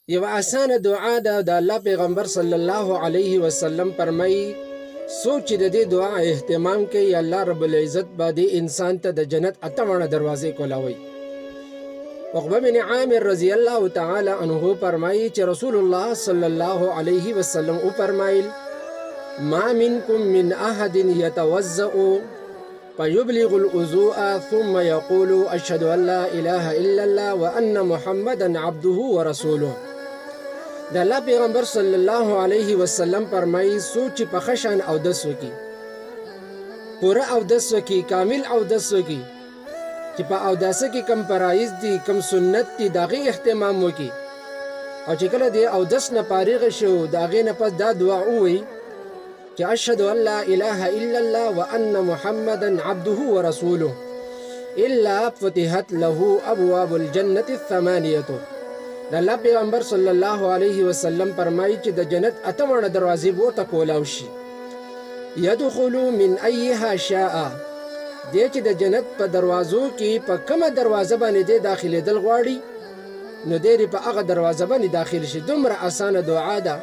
یو اسانه دعا ده د الله پیغمبر صلی الله علیه وسلم فرمایي سوچ د دې دعا اهتمام کوي الله رب العزت به دې انسان ته د جنت اتمونه دروازې کولاوي. عقبه بن عامر رضی الله تعالی عنه فرمایي چې رسول الله صلی الله علیه وسلم او فرمایل ما منکم من احد يتوضأ فيبلغ الوضوء ثم يقول اشهد ان لا اله الا الله وان محمدا عبده ورسوله. د الله پیغمبر صلی الله علیه وسلم فرمایي سوچ په خشن او دسو کې پوره او دسو کې کامل او دسو کې چې په او داسه کې کم فرایض دي کم سنت دي داغه اهتمام وکي او چې کله دی او دس نه فارغ شو داغه نه پس دا دعا وي چې اشهد ان لا اله الا الله وان محمدا عبده ورسوله الا فتحت له ابواب الجنه الثمانيه. د الله پیغمبر صلی الله علیه وسلم فرمایي چې د جنت اتمونه دروازې ورته کولاو شي يدخل من ايها شاء. دې چې د جنت په دروازو کې په کومه دروازه باندې د داخلي دل غواړي نو دې په هغه دروازه باندې داخل شي. دومره اسانه دعا ده